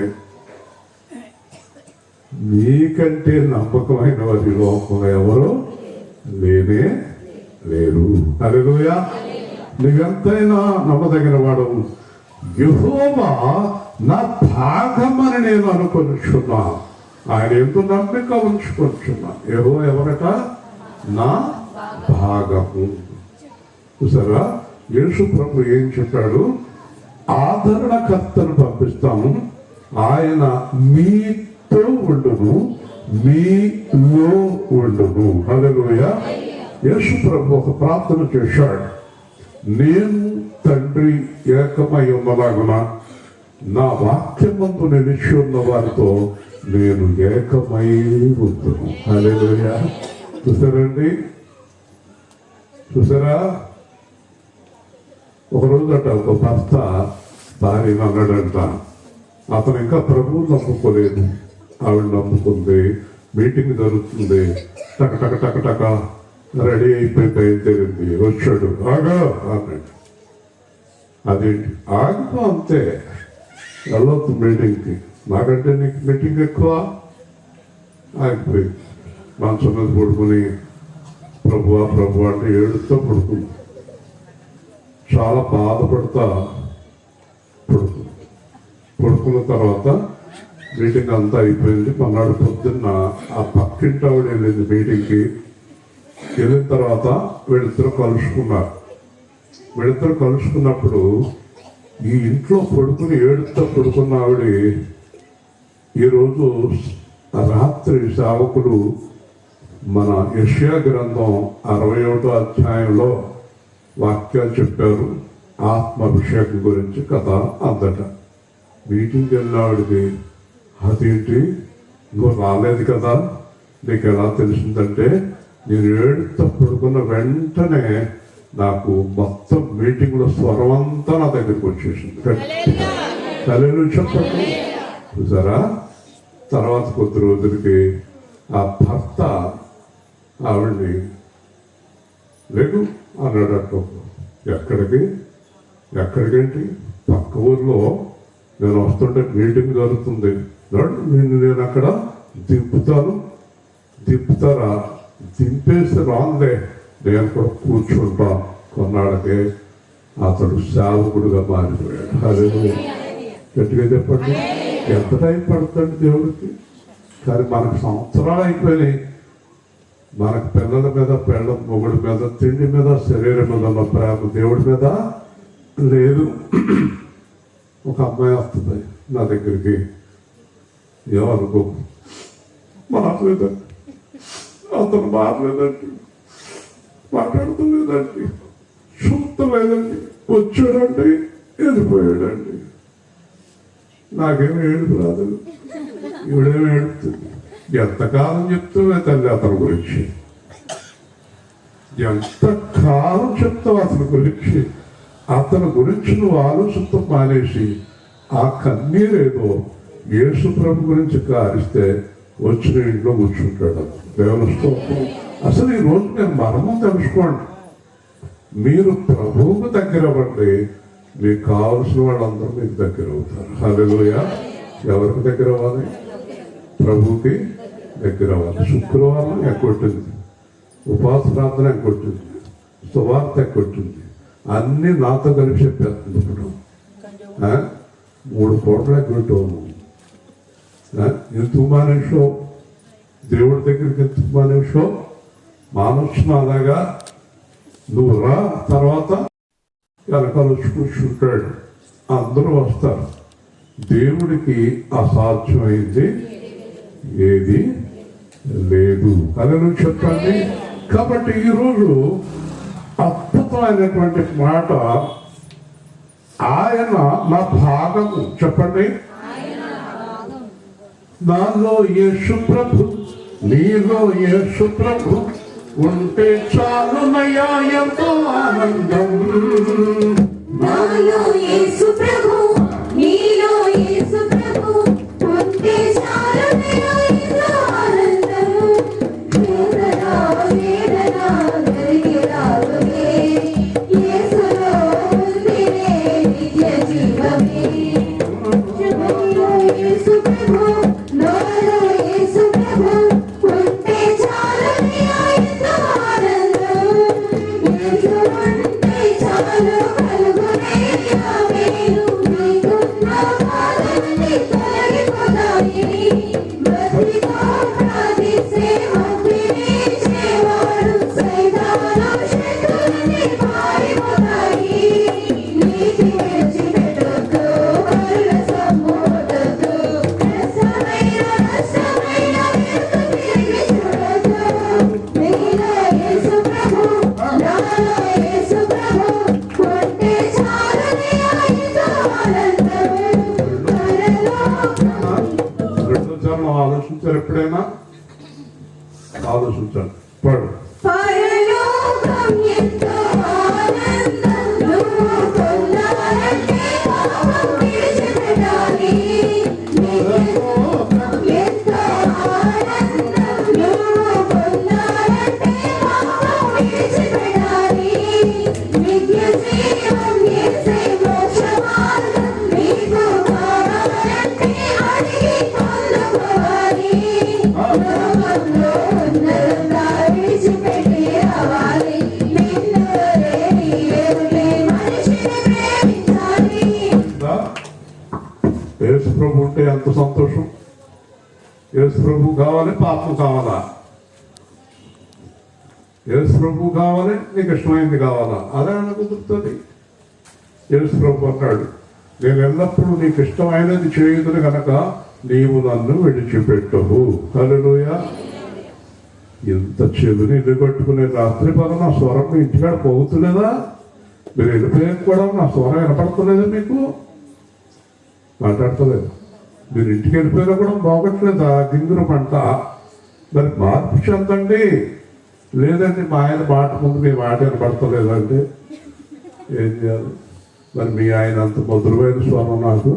నీకంటే నమ్మకమైన వారి లోకంలో ఎవరు లేనే లేరు. హల్లెలూయా. నువ్వెంతైనా నమ్మదగిన వాడు. యెహోవా నా భాగమని నేను అనుకొనిచున్నా. ఆయన ఎంతో నమ్మిక ఉంచుకొనిచున్నా. యెహోవా ఎవరట? నా భాగము. చూసారా, యేసు ప్రభు ఏం చెప్పాడు? ఆదరణకర్తను పంపిస్తాము, ఆయన మీతో ఉండును, మీలో ఉండును. హల్లెలూయా. యేసు ప్రభు ఒక ప్రార్థన చేశాడు. నేను తండ్రి ఏకమై ఉన్నలాగున నా వాక్యమందు నిలిచి ఉన్న వారితో నేను ఏకమై ఉంటును. హల్లెలూయా. చూసారండి, చూసారా? ఒకరోజట ఒక భర్త భార్యను అన్నాడంట, అతను ఇంకా ప్రభువు నమ్ముకోలేదు, ఆవిడ నమ్ముకుంది. మీటింగ్ జరుగుతుంది, టక టక టక టక రెడీ అయిపోయి బయలుదేరింది. వచ్చాడు, ఆగా అన్నాడు. అదేంటి ఆగిపో, అంతే, వెళ్ళొద్దు మీటింగ్కి, నాకంటే నీకు మీటింగ్ ఎక్కువ. ఆగిపోయి మంచం మీద పడుకుని ప్రభువా ప్రభు అంటే ఏడుతో పడుకుంది. చాలా బాధపడతా పడుకున్న తర్వాత మీటింగ్ అంతా అయిపోయింది. మన్నాడు పొద్దున్న ఆ పక్కింటి ఆవిడ వెళ్ళింది మీటింగ్కి. వెళ్ళిన తర్వాత వీళ్ళిద్దరూ కలుసుకున్నారు. వీళ్ళిద్దరూ కలుసుకున్నప్పుడు ఈ ఇంట్లో పడుకుని ఏడుతో పడుకున్న ఆవిడ ఈరోజు రాత్రి సేవకులు మన యెషయా గ్రంథం 61వ అధ్యాయంలో వాక్యాలు చెప్పారు, ఆత్మాభిషేకం గురించి కథ అంతట. మీటింగ్కి వెళ్ళినావిడికి అదేంటి నువ్వు రాలేదు కదా, నీకు ఎలా తెలిసిందంటే నేను ఏడుతో పడుకున్న వెంటనే నాకు మొత్తం మీటింగ్లో స్వరం అంతా నా దగ్గరికి వచ్చేసింది. తల్లిలు చెప్పండి. చూసారా? తర్వాత కొద్ది రోజులకి ఆ భర్త ఆవిడ్ని లేదు అన్నాడట. ఎక్కడికేంటి? పక్క ఊర్లో నేను వస్తుంటే మీటింగ్ జరుగుతుంది, నేను అక్కడ దింపుతారా? దింపేసి రాందే, నేను కూడా కూర్చుంటా. కొన్నాళ్ళకే అతడు సేవకుడుగా మారిపోయాడు. అదే గట్టిగా చెప్పండి. ఎంత టైం పడుతుంది దేవుడికి? కానీ మనకు సంవత్సరాలు అయిపోయినాయి. మనకు పిల్లల మీద, మొగుడి మీద, తిండి మీద, శరీరం మీద ఉన్న ప్రేమ దేవుడి మీద లేదు. ఒక అమ్మాయి వస్తుంది నా దగ్గరికి, ఏమనుకో, మారలేదండి, అతను మారలేదండి, మాట్లాడుతలేదండి, చూస్తలేదండి, వచ్చాడండి, వెళ్ళిపోయాడండి. నాకేమీ ఏడుపు రాదు, ఈవిడేమో ఏడుపుతుంది. ఎంతకాలం చెప్తావే తల్లి అతని గురించి? ఎంతకాలం చెప్తావు అతని గురించి? అతని గురించి నువ్వు ఆలోచిస్తూ మానేసి ఆ కన్నీరేదో యేసు ప్రభు గురించి కారిస్తే వచ్చిన ఇంట్లో కూర్చుంటాడు. దేవుని స్తోత్రం. అసలు ఈ రోజు నేను మనము తెలుసుకోండి. మీరు ప్రభువుకు దగ్గర అవ్వండి, మీకు కావలసిన వాళ్ళందరూ మీకు దగ్గర అవుతారు. హల్లెలూయా. ఎవరికి దగ్గర అవ్వాలి? ప్రభువుకి దగ్గర అవ్వాలి. శుక్రవారం ఎక్కొట్టింది, ఉపవాస ప్రార్థన ఎక్కొట్టింది, సువార్త ఎక్కొట్టింది, అన్నీ నాతో కలిపి చెప్పేస్తుంది. ఇప్పుడు 3 కోట్ల ఎగ్గొట్టాము. ఎందుకు మానేషో? దేవుడి దగ్గరికి ఎందుకు మానేషో? మానొచ్చిన అలాగా నువ్వు రా, తర్వాత వెనకాల వచ్చి కూర్చుంటాడు. అందరూ వస్తారు. దేవుడికి అసాధ్యమైంది ఏది లేదు అని నువ్వు చెప్పండి. కాబట్టి ఈరోజు అద్భుతమైనటువంటి మాట, ఆయన నా భాగము. చెప్పండి, నాలో యేసు ప్రభు, నీలో యేసు ప్రభు ఉంటే చాలునయ్యా ఎంతో ఆనందం. నాలో యేసు ప్రభు, నీలో యేసు ప్రభు ఉంటే చాలునయ్యా ఎంతో ఆనందం. వేదన వేదన జరిగిరాలునే యేసులో ఉందినే నిత్య జీవమే. నాలో యేసు ప్రభు, నాలో యేసు ప్రభు ఉంటే చాలునయ్యా ఎంతో ఆనందం. యేసు ఉంటే చాలు కలుగునయ్యా మేలు. నీకున్న బాధలన్నీ తొలగిపోతాయి. భక్తితో ప్రార్థిస్తే ముక్తినిచ్చేవాడు. సైతాను శక్తులన్నీ పారిపోతాయి. నీతి విడిచిపెట్టొద్దు, పరుల సొమ్ము ముట్టొద్దు. నష్టమైన వెనుక తిరిగి చూడొద్దు. నీలో యేసు ప్రభు, నాలో యేసు ప్రభు ఉంటే చాలునయ్యా ఎంతో ఆనందం. రెండో చరణం ఆలోచించారు ఎప్పుడైనా? ఆలోచించారు. పడు. పరలోకం ఎంతో ఆనందం. నువ్వు పొందాలంటే పాపం విడిచిపెట్టాలి. పరలోకం ఎంతో ఆనందం. నువ్వు పొందాలంటే పాపం విడిచిపెట్టాలి. నిత్య జీవం యేసే మోక్ష మార్గం. నీకు కావాలంటే అడిగి పొందుకోవాలి. లోకంలో ఉన్నదంతా విడిచిపెట్టి రావాలి. నిన్ను లేని ఎరులే మనిషిని ప్రేమించాలి. యేసు ప్రభు ఉంటే ఎంత సంతోషం. యేసు ప్రభు కావాలి, పాపం కావాలా? యేసు ప్రభు కావాలి, నీకు ఇష్టమైంది కావాలా? అదే ఆయన కుదురుతుంది. యేసు ప్రభు అన్నాడు, నేను ఎల్లప్పుడూ నీకు ఇష్టమైనది చేయుదును గనక నీవు నన్ను విడిచిపెట్టవు. హల్లెలూయా. ఎంత చెవిని ఇల్లు కట్టుకునే రాత్రి పగ నా స్వరం మీ ఇంటికాడ పోగుతులేదా? మీరు వెళ్ళిపోయాక కూడా నా స్వరం వినపడతలేదా? మీకు మాట్లాడతలేదు. మీరు ఇంటికి వెళ్ళిపోయినా కూడా బాగట్లేదా? గింగురు పంట. మరి మార్పు చెందండి. లేదండి మా ఆయన మాట ముందు మీ మాట వినపడతలేదండి, ఏం చేయాలి? మరి మీ ఆయన అంత మధురమైన స్వరం నాకు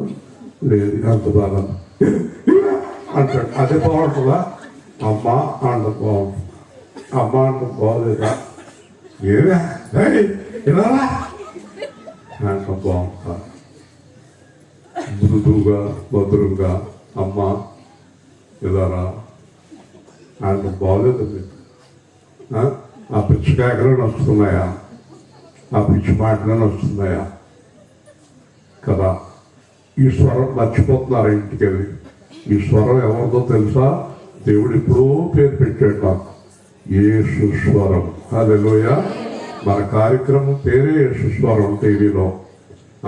లేదు, అంత బాగా అంటాడు. అదే బాగుంటుందా? అమ్మ అంట బాగుంటుంది. అమ్మ అంట బాగోలేదా? ఏదా ఇలా అంట బాగుంటా. మృదువుగా మధురంగా అమ్మ ఇలారా అంట బాగోలేదు. మీకు ఆ పిచ్చి కేకలను వస్తున్నాయా? ఆ పిచ్చి మాటలను వస్తున్నాయా? కదా. ఈ స్వరం మర్చిపోతున్నారు ఇంటికి వెళ్ళి. ఈ స్వరం ఎవరిదో తెలుసా? దేవుడు ఎప్పుడో పేరు పెట్టాడు నాకు, యేసు స్వరం. హల్లెలూయా. మన కార్యక్రమం పేరే యేసు స్వరం. టీవీలో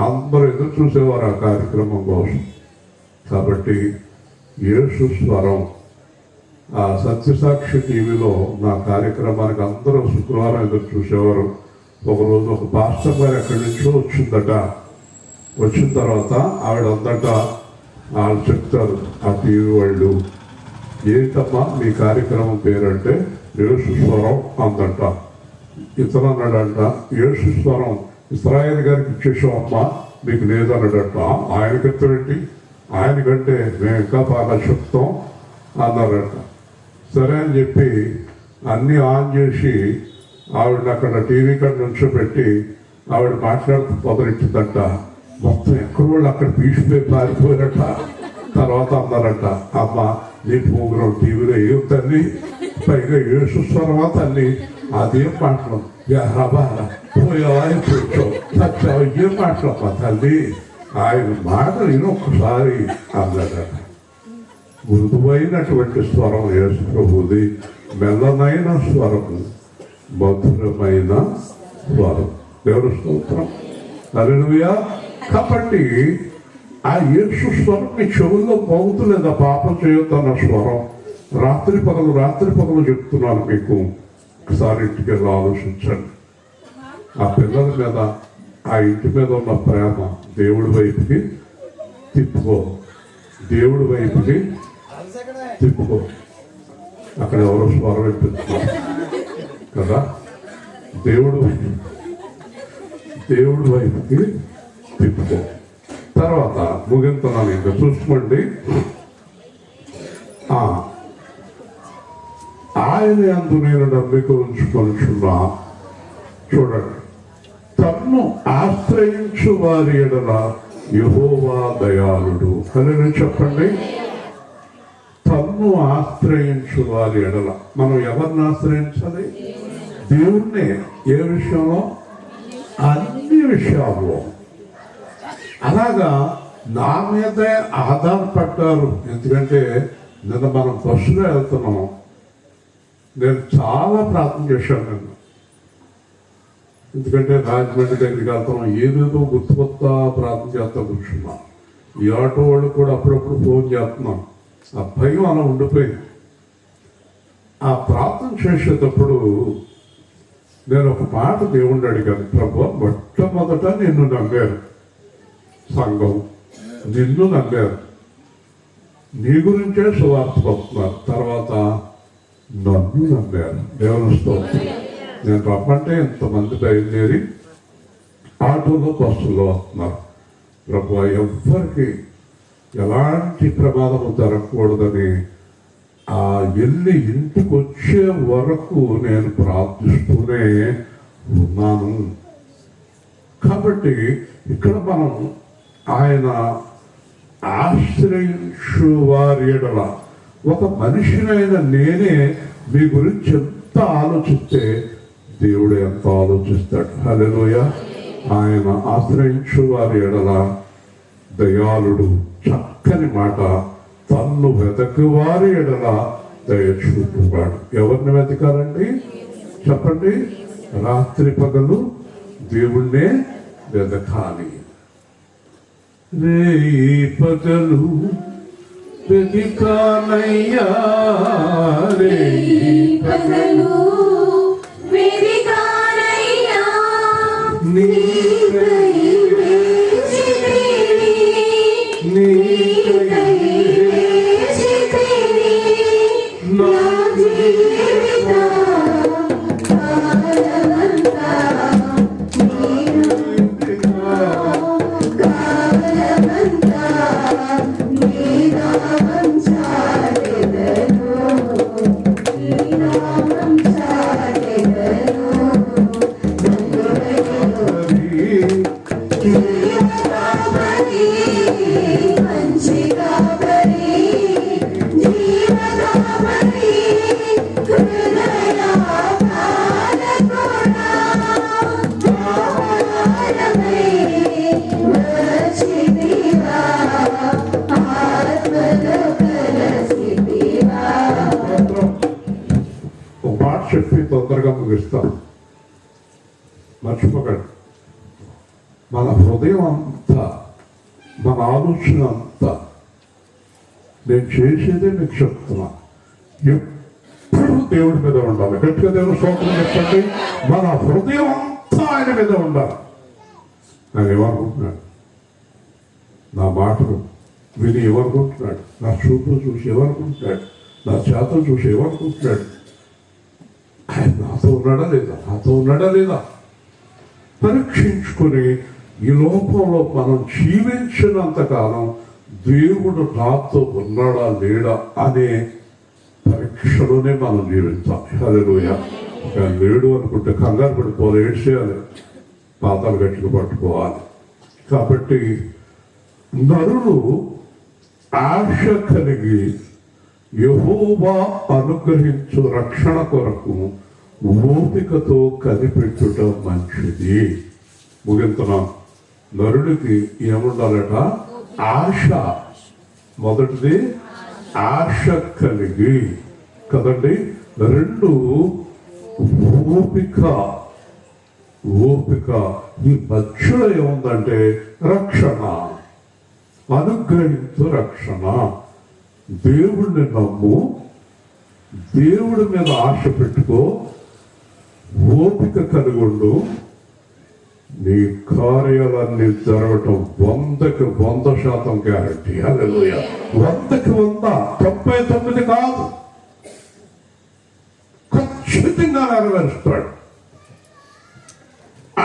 అందరూ ఎదురు చూసేవారు ఆ కార్యక్రమం కోసం. కాబట్టి యేసు స్వరం. ఆ సత్యసాక్షి టీవీలో నా కార్యక్రమానికి అందరూ శుక్రవారం ఎదురు చూసేవారు. ఒకరోజు ఒక పాస్టర్ గారు ఎక్కడి నుంచో వచ్చిందట. వచ్చిన తర్వాత ఆవిడ అందట వాళ్ళు చెప్తారు, ఆ టీవీ వాళ్ళు, ఏంటమ్మా మీ కార్యక్రమం పేరంటే యేసు స్వరం అందంట. ఇతను అన్నాడంట, యేసు స్వరం ఇస్రాయేల్ గారికి ఇచ్చేసాం అమ్మా, మీకు లేదన్నాడంట. ఆయనకెత్తేంటి, ఆయనకంటే మేము ఇంకా బాగా చెప్తాం అన్నారంట. సరే అని చెప్పి అన్నీ ఆన్ చేసి ఆవిడని అక్కడ టీవీ కాడ నుంచోబెట్టి ఆవిడ మాట్లాడుతూ మొదలెట్టిందంట. మొత్తం ఎక్కడ వాళ్ళు అక్కడ పీసిపోయి పారిపోయినట్ట. తర్వాత అన్నారంట, అమ్మ నీ ప్రోగ్రాం టీవీలో ఏం తల్లి, పైగా యేసు స్వరమా తల్లి, అదేం మాటలు పోయావా కూర్చో చచ్చావు, ఏం మాటలమ్మా తల్లి, ఆయన మాటలు ఒక్కసారి అన్నాడట. మృదువైనటువంటి స్వరం యేసు ప్రభుది, మెల్లనైన స్వరము, మధురమైన వారు. దేవుని స్తోత్రం. హల్లెలూయా. కాబట్టి ఆ యేసు స్వరం మీ చెవుల్లో మోగుతులేదు. ఆ పాపం చేయొద్దన్న స్వరం రాత్రి పగలు చెప్తున్నాను మీకు. ఒకసారి ఇంటికి వెళ్ళి ఆలోచించండి. ఆ పిల్లల మీద, ఆ ఇంటి మీద ఉన్న ప్రేమ దేవుడి వైపుకి తిప్పుకో. దేవుడి వైపుకి తిప్పుకో. అక్కడ ఎవరో స్వరం వినిపిస్తున్నారు కదా. దేవుడి వైపుకి తిప్పుకో. తర్వాత ముగింతున్నాను. ఇంకా చూసుకోండి. ఆయన యందు నేను నమ్మిక ఉంచుకొనుచున్నా. చూడండి, తన్ను ఆశ్రయించు వారి ఎడల యెహోవా దయాళుడు. అని చెప్పండి. తన్ను ఆశ్రయించు వారి ఎడల. మనం ఎవరిని ఆశ్రయించాలి? దేవుణ్ణి. ఏ విషయంలో? అన్ని విషయాల్లో. అలాగా నా మీదే ఆధారపడ్డారు. ఎందుకంటే నిన్న మనం బస్సులో వెళ్తున్నాం. నేను చాలా ప్రార్థన చేశాను నిన్న. ఎందుకంటే రాజమండ్రి దగ్గరికి వెళ్తాం, ఏదేదో గుర్తుకొస్తా ప్రార్థన చేస్తా కూర్చున్నాం. ఈ ఆటో వాళ్ళు కూడా అప్పుడప్పుడు ఫోన్ చేస్తున్నాం. ఆ భయం అలా ఉండిపోయింది. ఆ ప్రార్థన చేసేటప్పుడు నేను ఒక మాట దేవుణ్ణి అడిగాను. ప్రభు, మొట్టమొదట నిన్ను నమ్మారు, సంఘం నిన్ను నమ్మారు, నీ గురించే సువార్త వస్తున్నారు. తర్వాత నన్ను నమ్మారు. దేవుని స్తోత్రం. నేను రమ్మంటే ఇంతమంది బయలుదేరి ఆటోలో బస్సుల్లో వస్తున్నారు. ప్రభు, ఎవ్వరికి ఎలాంటి ప్రమాదం జరగకూడదని ఆ వెళ్ళి ఇంటికి వచ్చే వరకు నేను ప్రార్థిస్తూనే ఉన్నాను. కాబట్టి ఇక్కడ మనం ఆయన ఆశ్రయించు వారి ఎడల, ఒక మనిషినైన నేనే మీ గురించి ఎంత ఆలోచిస్తే దేవుడు ఎంత ఆలోచిస్తాడు. హల్లెలూయా. ఆయన ఆశ్రయించు వారి ఎడల దయాళుడు. చక్కని మాట. తన్ను వెతకు వారి ఎడల దయ చూపువాడు. ఎవరిని వెతకాలండి? చెప్పండి. రాత్రి పగలు దేవుణ్ణే వెతకాలి. రేయి పగలు వెతికానయ్యా, రేయి పగలు చెప్పి తొందరగా ముగిస్తాం. మర్చిపోకండి. మన హృదయం అంతా, మన ఆలోచన అంతా, నేను చేసేదే మీకు చెప్తున్నా, ఎప్పుడు దేవుడి మీద ఉండాలి. గట్టిగా దేవుని స్తోత్రం చెప్పండి. మన హృదయం అంతా ఆయన మీద ఉండాలి. నేను ఏమనుకుంటున్నాడు? నా మాటలు విని ఏమనుకుంటున్నాడు? నా చూపులు చూసి ఏమనుకుంటున్నాడు? నా చేతలు చూసి ఏమనుకుంటున్నాడు? ఆయన నాతో ఉన్నాడా లేదా పరీక్షించుకొని, ఈ లోకంలో మనం జీవించినంతకాలం దేవుడు నాతో ఉన్నాడా లేడా అనే పరీక్షలోనే మనం జీవించాలి. హల్లెలూయా. లేడు అనుకుంటే కంగారు పడిపోవాలి, ఏడ్చేయాలి, పాతాలు గట్టిగా పట్టుకోవాలి. కాబట్టి నరులు ఆశ కలిగి యెహోవా అనుగ్రహించు రక్షణ కొరకు ఓపికతో కనిపెట్టుట మంచిది. ముగింతున్నాం. నరుడికి ఏముండాలట? ఆశ. మొదటిది ఆశ కలిగి కదండి. రెండు ఓపిక. ఓపిక. ఈ మధ్యలో ఏముందంటే రక్షణ, అనుగ్రహించు రక్షణ. దేవుడిని నమ్ము, దేవుడి మీద ఆశ పెట్టుకో, ఓపిక కలిగి ఉండు. నీ కార్యాలన్నీ జరగటం 100% గ్యారంటీ. హల్లెలూయా. 100%, 99 కాదు, ఖచ్చితంగా నెరవేరుస్తాడు.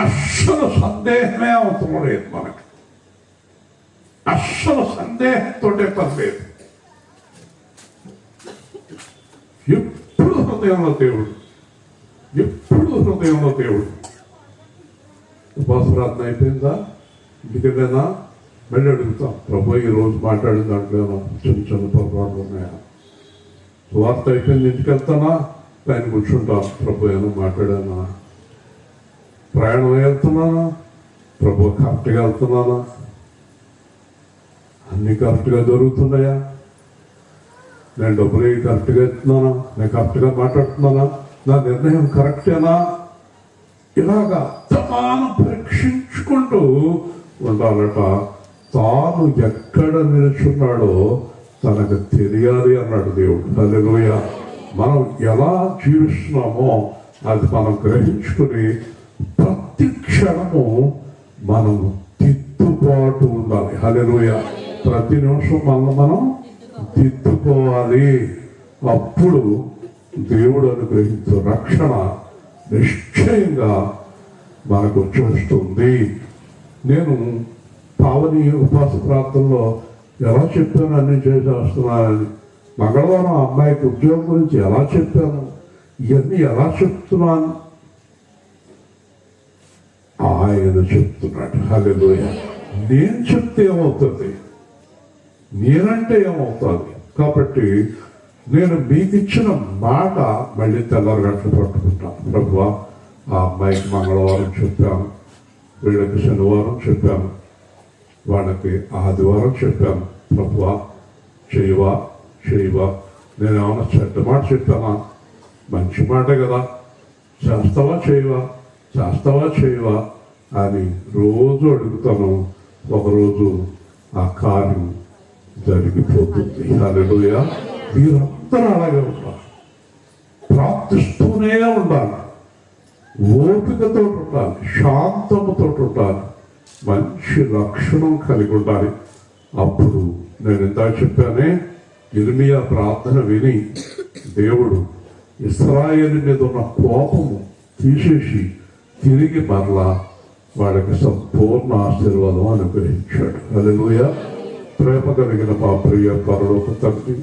అస్సలు సందేహమే అవసరం లేదు మనకి. అస్సలు సందేహంతోటే పని లేదు. ఎప్పుడు హృదయంలో దేవుడు, ఎప్పుడు హృదయంలో దేవుడు. ఉపవాస ప్రార్థన అయిపోయిందా? ఇంటికెళ్ళేనా? మళ్ళీ అడుగుతాం, ప్రభు ఈరోజు మాట్లాడిన దాంట్లో చిన్న చిన్న పొరపాట్లు ఉన్నాయా? వార్త అయిపోయింది, ఇంటికి వెళ్తానా? పైన కూర్చుంటాం, ప్రభు ఏమో మాట్లాడానా? ప్రయాణం వెళ్తున్నానా? ప్రభు కరెక్ట్గా వెళ్తున్నానా? అన్నీ కరెక్ట్గా జరుగుతున్నాయా? నేను డబ్బులు కరెక్ట్గా ఇస్తున్నానా? నేను కరెక్ట్గా మాట్లాడుతున్నానా? నా నిర్ణయం కరెక్టేనా? ఇలాగా తమాను పరీక్షించుకుంటూ ఉండాలట. తాను ఎక్కడ నిలుచున్నాడో తనకు తెలియాలి అన్నాడు దేవుడు. హల్లెలూయా. మనం ఎలా జీవిస్తున్నామో అది మనం గ్రహించుకుని ప్రతి క్షణము మనం దిద్దుబాటు ఉండాలి. హల్లెలూయా. ప్రతి నిమిషం మనం దిద్దుకోవాలి. అప్పుడు దేవుడు అనుగ్రహించే రక్షణ నిశ్చయంగా మనకు చూస్తుంది. నేను పావని ఉపవాస ప్రాంతంలో ఎలా చెప్పాను, అన్ని చేసేస్తున్నానని. మంగళవారం అమ్మాయికి ఉద్యోగం గురించి ఎలా చెప్పాను, ఇవన్నీ ఎలా చెప్తున్నాను, ఆయన చెప్తున్నాడు. హల్లెలూయా. నేను చెప్తే ఏమవుతుంది, నేనంటే ఏమవుతుంది. కాబట్టి నేను మీకు ఇచ్చిన మాట మళ్ళీ తెల్లరగట్లు పట్టుకుంటాను. ప్రభువా, ఆ అమ్మాయికి మంగళవారం చెప్పాను, వీళ్ళకి శనివారం చెప్పాను, వాళ్ళకి ఆదివారం చెప్పాను. ప్రభువా, చేయవా చేయవా? నేను ఏమన్నా చెడ్డ మాట చెప్పానా? మంచి మాట కదా, చేస్తావా చేయవా, చేస్తావా చేయవా అని రోజు అడుగుతాను. ఒకరోజు ఆ కార్యం జరిగిపోతుంది. హల్లెలూయా. మీరందరూ అలాగే ఉండాలి, ప్రార్థిస్తూనే ఉండాలి, ఓపికతో ఉండాలి, శాంతముతో ఉండాలి, మంచి లక్షణం కలిగి ఉండాలి. అప్పుడు నేను ఇందాక చెప్పానే, ఇర్మియా ప్రార్థన విని దేవుడు ఇశ్రాయేలు మీద ఉన్న కోపము తీసేసి తిరిగి మరలా వాడికి సంపూర్ణ ఆశీర్వాదం అనుగ్రహించాడు. హల్లెలూయా. ప్రేమ కలిగిన మా ప్రియ పరలోక తండ్రి,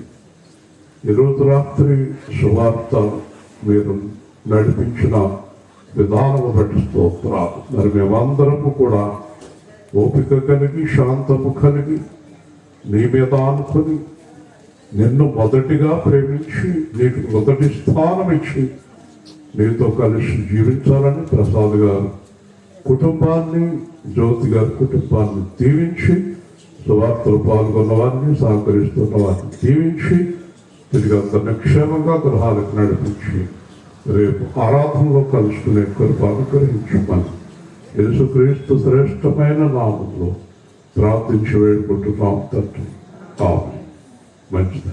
ఈరోజు రాత్రి సువార్త మీరు నడిపించిన విధానము బట్టి స్తోత్రాలు. మరి మేమందరము కూడా ఓపిక కలిగి, శాంతము కలిగి, నీ మీద ఆనుకొని, నిన్ను మొదటిగా ప్రేమించి, నీకు మొదటి స్థానం ఇచ్చి, నీతో కలిసి జీవించాలని ప్రసాద్ గారు కుటుంబాన్ని, జ్యోతి గారి కుటుంబాన్ని దీవించి, సువార్తలు పాల్గొన్న వారిని, సహకరిస్తున్న వారిని దీవించి, తిరిగి అందరిని క్షేమంగా గృహాలకు నడిపించి, రేపు ఆరాధనలో కలుసుకునే కృప అనుగ్రహించమని యేసుక్రీస్తు శ్రేష్టమైన నామంలో ప్రార్థించి వేడుకుంటున్నాం తండ్రి. ఆమేన్. మంచిది.